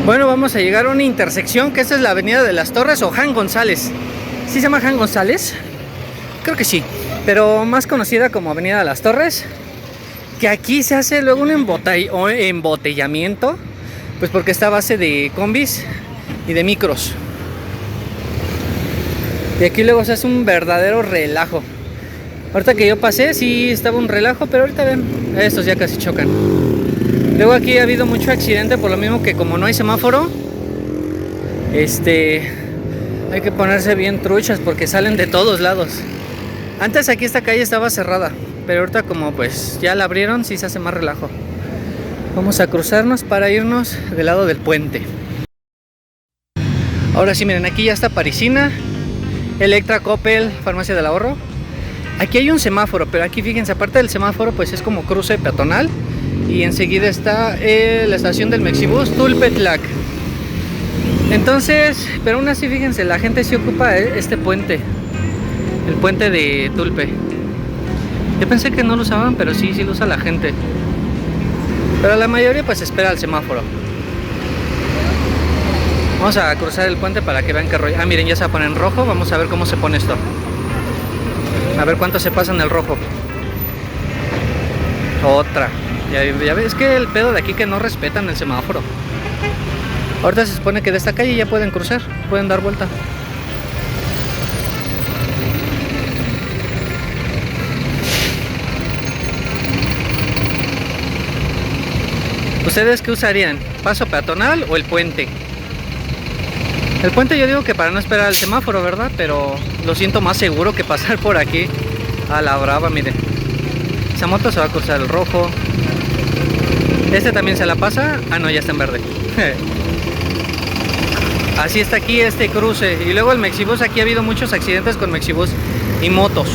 Bueno, vamos a llegar a una intersección que esta es la avenida de las Torres o Jan González. ¿Sí se llama Jan González? Creo que sí, pero más conocida como avenida de las Torres. Que aquí se hace luego un embotellamiento, pues porque está a base de combis y de micros. Y aquí luego se hace un verdadero relajo. Ahorita que yo pasé sí estaba un relajo, pero ahorita ven, estos ya casi chocan. Luego aquí ha habido mucho accidente por lo mismo que como no hay semáforo, hay que ponerse bien truchas porque salen de todos lados. Antes aquí esta calle estaba cerrada, pero ahorita como pues ya la abrieron, sí se hace más relajo. Vamos a cruzarnos para irnos del lado del puente. Ahora sí, miren, aquí ya está Parisina, Electra, Coppel, Farmacia del Ahorro. Aquí hay un semáforo, pero aquí fíjense, aparte del semáforo pues es como cruce peatonal. Y enseguida está la estación del Mexibus Tulpetlac. Entonces, pero aún así fíjense, la gente sí ocupa este puente, el puente de Tulpe. Yo pensé que no lo usaban, pero sí lo usa la gente. Pero la mayoría pues espera el semáforo. Vamos a cruzar el puente para que vean qué rollo. Ah, miren, ya se va a poner en rojo. Vamos a ver cómo se pone esto. A ver cuánto se pasa en el rojo. Otra. Ya ves que el pedo de aquí que no respetan el semáforo. Ahorita se supone que de esta calle ya pueden cruzar, pueden dar vuelta. ¿Ustedes qué usarían? ¿Paso peatonal o el puente? El puente yo digo que para no esperar el semáforo, ¿verdad? Pero lo siento más seguro que pasar por aquí a la brava, miren. Esa moto se va a cruzar el rojo. Este también se la pasa. Ah, no, ya está en verde. Así está aquí este cruce. Y luego el Mexibus, aquí ha habido muchos accidentes con Mexibus y motos.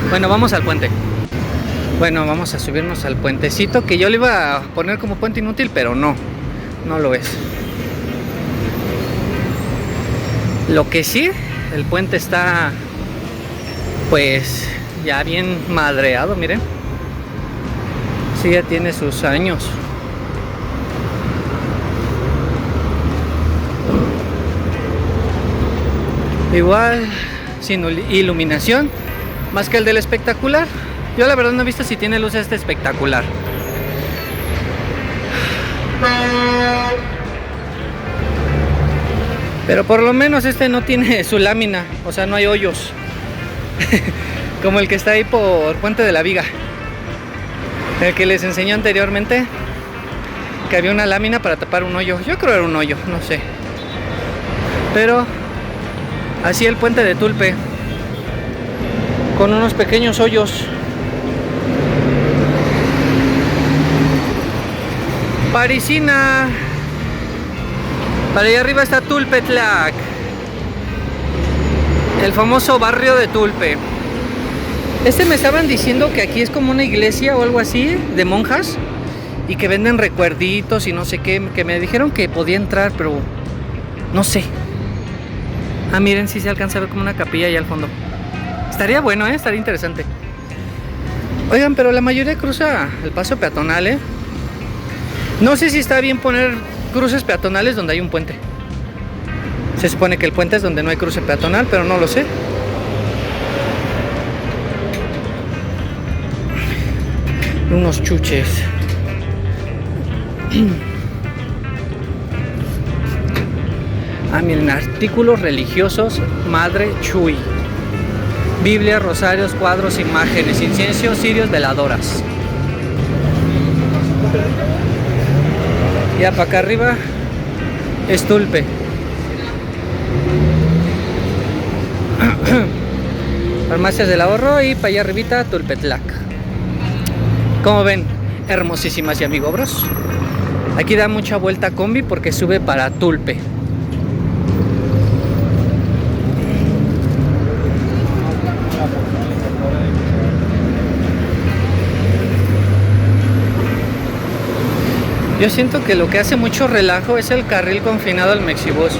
Bueno, vamos al puente. Bueno, vamos a subirnos al puentecito, que yo le iba a poner como puente inútil, pero no lo es. Lo que sí, el puente está pues ya bien madreado, miren. Sí, ya tiene sus años. Igual, sin iluminación, más que el del espectacular. Yo la verdad no he visto si tiene luz este espectacular. Pero por lo menos este no tiene su lámina, o sea, no hay hoyos. Como el que está ahí por Puente de la Viga. El que les enseñó anteriormente, que había una lámina para tapar un hoyo. Yo creo que era un hoyo, no sé. Pero así el puente de Tulpe, con unos pequeños hoyos. Parisina. Para allá arriba está Tulpetlac, el famoso barrio de Tulpe. Me estaban diciendo que aquí es como una iglesia o algo así, de monjas, y que venden recuerditos y no sé qué, que me dijeron que podía entrar, pero no sé. Ah, miren, sí se alcanza a ver como una capilla allá al fondo. Estaría bueno, estaría interesante. Oigan, pero la mayoría cruza el paso peatonal, No sé si está bien poner cruces peatonales donde hay un puente. Se supone que el puente es donde no hay cruce peatonal, pero no lo sé. Unos chuches. Ah, miren, artículos religiosos Madre Chuy. Biblia, rosarios, cuadros, imágenes, inciensos, cirios, veladoras. Ya para acá arriba es Tulpe. Farmacias del Ahorro y para allá arribita Tulpetlac. Como ven, hermosísimas y amigobros. Aquí da mucha vuelta combi porque sube para Tulpe. Yo siento que lo que hace mucho relajo es el carril confinado al Mexibus.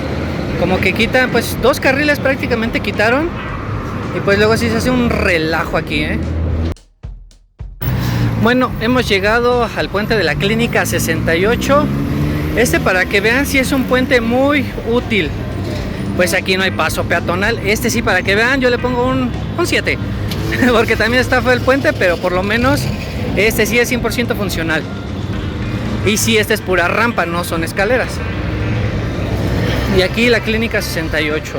Como que quitan, pues 2 carriles prácticamente quitaron. Y pues luego sí se hace un relajo aquí, Bueno, hemos llegado al puente de la Clínica 68 Este, para que vean, si es un puente muy útil. Pues aquí no hay paso peatonal. Este sí, para que vean, yo le pongo un 7. Porque también está feo el puente, pero por lo menos este sí es 100% funcional. Y sí, este es pura rampa, no son escaleras. Y aquí la clínica 68.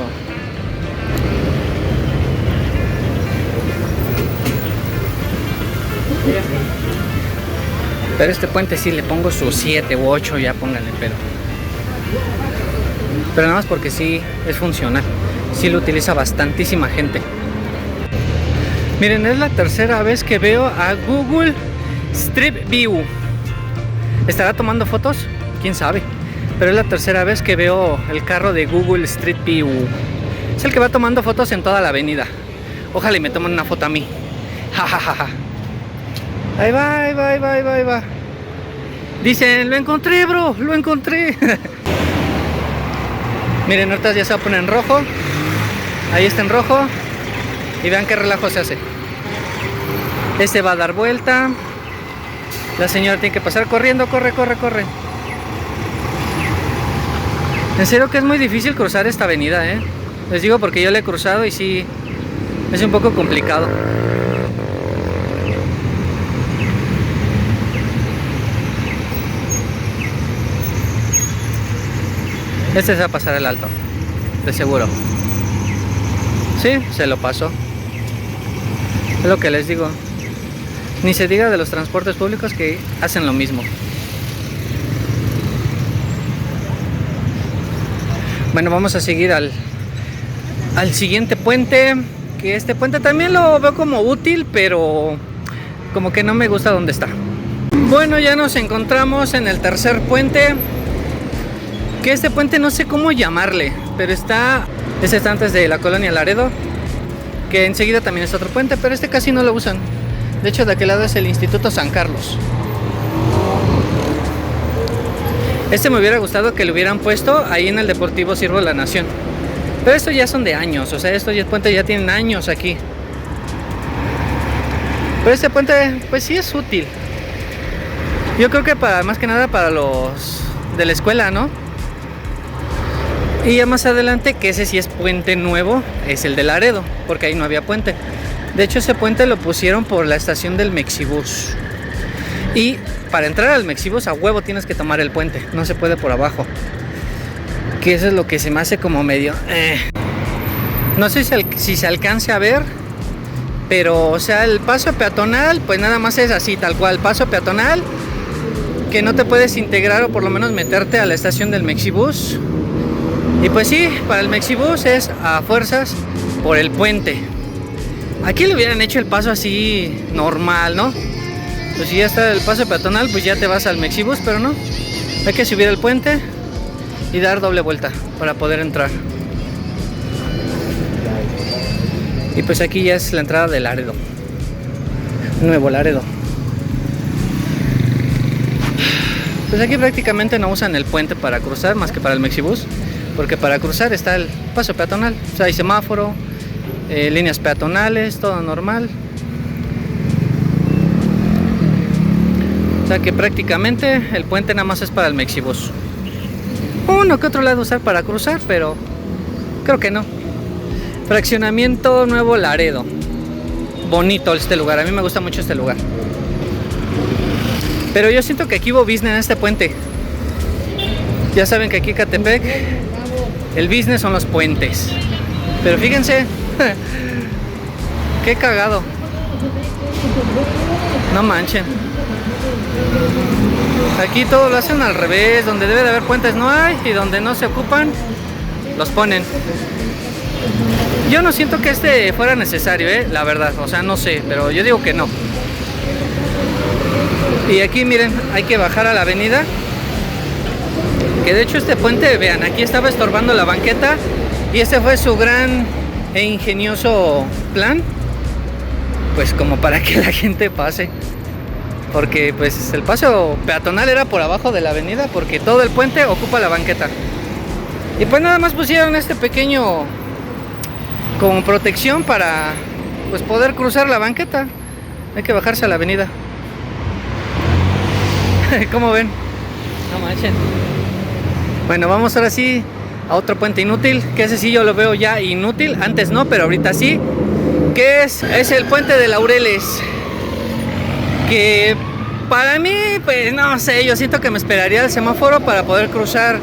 Pero este puente sí le pongo su 7 u 8, ya pónganle, pero nada más porque sí es funcional. Sí lo utiliza bastantísima gente. Miren, es la tercera vez que veo a Google Street View. ¿Estará tomando fotos? ¿Quién sabe? Pero es la tercera vez que veo el carro de Google Street View. Es el que va tomando fotos en toda la avenida. Ojalá y me tomen una foto a mí. Ja, ja, ja, ja. Ahí va, ahí va, ahí va, ahí va, ahí va. Dicen, lo encontré, bro, lo encontré. Miren, ahorita ya se va a poner en rojo. Ahí está en rojo. Y vean qué relajo se hace. Este va a dar vuelta. La señora tiene que pasar corriendo, corre, corre, corre. En serio que es muy difícil cruzar esta avenida, ¿eh? Les digo porque yo la he cruzado y sí, es un poco complicado. Este se va a pasar el alto, de seguro. Sí, se lo pasó. Es lo que les digo. Ni se diga de los transportes públicos que hacen lo mismo. Bueno, vamos a seguir al siguiente puente. Que este puente también lo veo como útil, pero como que no me gusta dónde está. Bueno, ya nos encontramos en el tercer puente. Que este puente no sé cómo llamarle, pero está antes de la colonia Laredo. Que enseguida también es otro puente, pero este casi no lo usan. De hecho, de aquel lado es el Instituto San Carlos. Este me hubiera gustado que lo hubieran puesto ahí en el Deportivo Siervo de la Nación. Pero estos ya son de años, o sea, estos puentes ya tienen años aquí. Pero este puente, pues sí es útil. Yo creo que más que nada para los de la escuela, ¿no? Y ya más adelante, que ese sí es puente nuevo, es el de Laredo, porque ahí no había puente. De hecho, ese puente lo pusieron por la estación del Mexibus. Y para entrar al Mexibus a huevo tienes que tomar el puente, no se puede por abajo. Que eso es lo que se me hace como medio... No sé si se alcance a ver, pero o sea, el paso peatonal, pues nada más es así, tal cual, paso peatonal, que no te puedes integrar o por lo menos meterte a la estación del Mexibus. Y pues sí, para el Mexibus es a fuerzas por el puente. Aquí le hubieran hecho el paso así normal, ¿no? Pues si ya está el paso peatonal, pues ya te vas al Mexibus, pero no. Hay que subir el puente y dar doble vuelta para poder entrar. Y pues aquí ya es la entrada de Laredo. Nuevo Laredo. Pues aquí prácticamente no usan el puente para cruzar más que para el Mexibus. Porque para cruzar está el paso peatonal. O sea, hay semáforo, líneas peatonales, todo normal. O sea que prácticamente el puente nada más es para el Mexibus. Uno que otro lado usar para cruzar, pero creo que no. Fraccionamiento Nuevo Laredo. Bonito este lugar, a mí me gusta mucho este lugar. Pero yo siento que aquí hubo business en este puente. Ya saben que aquí en Catepec el business son los puentes. Pero fíjense, qué cagado. No manchen. Aquí todo lo hacen al revés. Donde debe de haber puentes no hay, y donde no se ocupan los ponen. Yo no siento que este fuera necesario, la verdad. O sea, no sé, pero yo digo que no. Y aquí miren, hay que bajar a la avenida. Que de hecho este puente, vean, aquí estaba estorbando la banqueta. Y este fue su gran e ingenioso plan, pues como para que la gente pase. Porque pues el paso peatonal era por abajo de la avenida, porque todo el puente ocupa la banqueta. Y pues nada más pusieron este pequeño como protección para pues poder cruzar la banqueta. Hay que bajarse a la avenida. ¿Cómo ven? No manchen. Bueno, vamos ahora sí a otro puente inútil, que ese sí yo lo veo ya inútil, antes no, pero ahorita sí, que es el puente de Laureles, que para mí, pues no sé, yo siento que me esperaría el semáforo para poder cruzar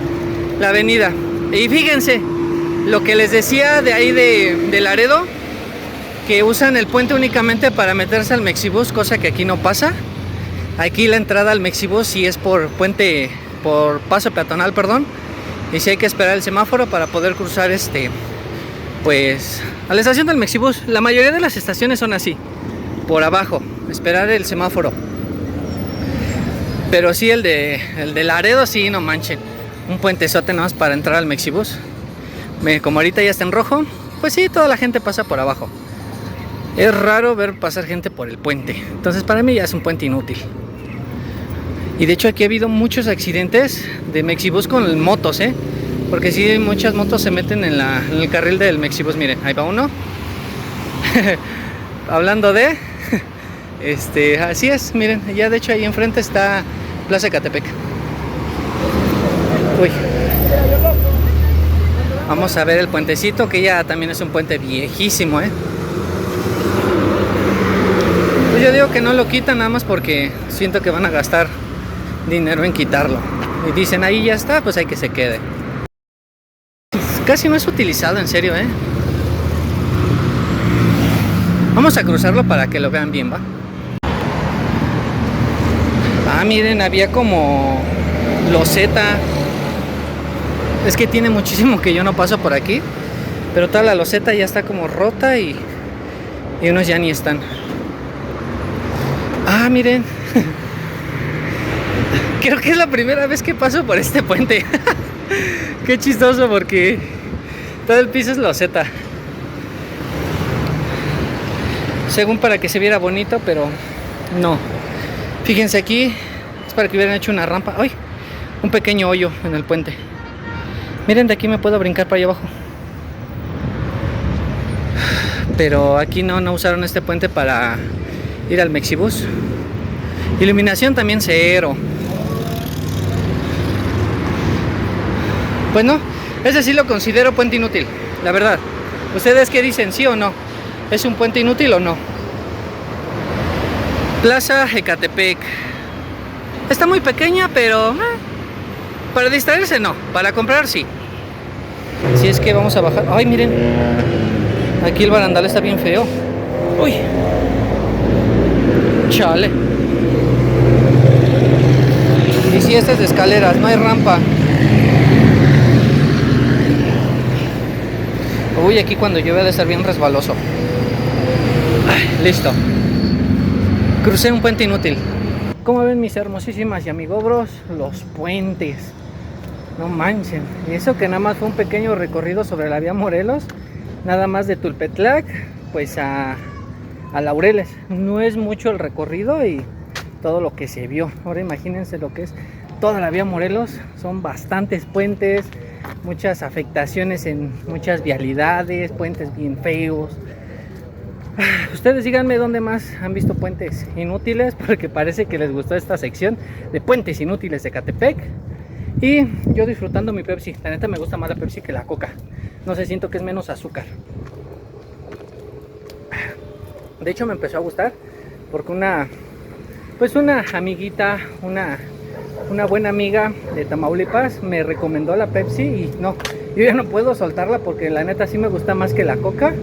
la avenida. Y fíjense, lo que les decía de ahí de Laredo, que usan el puente únicamente para meterse al Mexibus, cosa que aquí no pasa. Aquí la entrada al Mexibus sí es por puente, por paso peatonal, perdón. Y sí hay que esperar el semáforo para poder cruzar pues a la estación del Mexibus. La mayoría de las estaciones son así, por abajo, esperar el semáforo. Pero sí el de Laredo, sí, no manchen, un puentezote nada más para entrar al Mexibus. Como ahorita ya está en rojo, pues sí, toda la gente pasa por abajo. Es raro ver pasar gente por el puente, entonces para mí ya es un puente inútil. Y de hecho aquí ha habido muchos accidentes de Mexibus con motos, porque sí, muchas motos se meten en el carril del Mexibus. Miren, ahí va uno. Hablando de así es, miren, ya de hecho ahí enfrente está Plaza Ecatepec. Uy. Vamos a ver el puentecito, que ya también es un puente viejísimo, Pues yo digo que no lo quitan nada más porque siento que van a gastar dinero en quitarlo. Y dicen, ahí ya está, pues hay que se quede. Casi no es utilizado, en serio, Vamos a cruzarlo para que lo vean bien, ¿va? Ah, miren, había como loseta. Es que tiene muchísimo que yo no paso por aquí, pero toda la loseta ya está como rota y unos ya ni están. Ah, miren. Creo que es la primera vez que paso por este puente. Qué chistoso, porque todo el piso es loseta. Según para que se viera bonito, pero no. Fíjense aquí, es para que hubieran hecho una rampa. ¡Ay! Un pequeño hoyo en el puente. Miren, de aquí me puedo brincar para allá abajo. Pero aquí no usaron este puente para ir al Mexibus. Iluminación también cero. Pues no, ese sí lo considero puente inútil, la verdad. ¿Ustedes qué dicen, sí o no? ¿Es un puente inútil o no? Plaza Ecatepec. Está muy pequeña, pero para distraerse no, para comprar sí. Si es que vamos a bajar. Ay, miren, aquí el barandal está bien feo. Uy, chale. Y si este es de escaleras, no hay rampa. Uy, aquí cuando llueve ha de estar bien resbaloso. Ay, listo. Crucé un puente inútil. Como ven, mis hermosísimas y amigobros, los puentes. No manchen. Y eso que nada más fue un pequeño recorrido sobre la vía Morelos. Nada más de Tulpetlac, pues a Laureles. No es mucho el recorrido y todo lo que se vio. Ahora imagínense lo que es toda la vía Morelos. Son bastantes puentes, muchas afectaciones en muchas vialidades, puentes bien feos. Ustedes díganme dónde más han visto puentes inútiles, porque parece que les gustó esta sección de puentes inútiles de Ecatepec. Y yo disfrutando mi Pepsi. La neta me gusta más la Pepsi que la Coca. No sé, siento que es menos azúcar. De hecho me empezó a gustar porque una amiguita, una buena amiga de Tamaulipas me recomendó la Pepsi y no, yo ya no puedo soltarla porque la neta sí me gusta más que la Coca.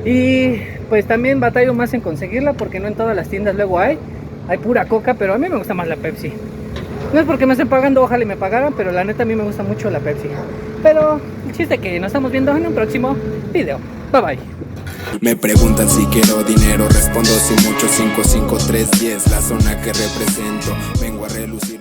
Y pues también batallo más en conseguirla porque no en todas las tiendas luego hay pura Coca, pero a mí me gusta más la Pepsi. No es porque me estén pagando, ojalá y me pagaran, pero la neta a mí me gusta mucho la Pepsi. Pero el chiste que nos estamos viendo en un próximo video. Bye bye. Me preguntan si quiero dinero, respondo si mucho, 55310, la zona que represento, vengo a relucir.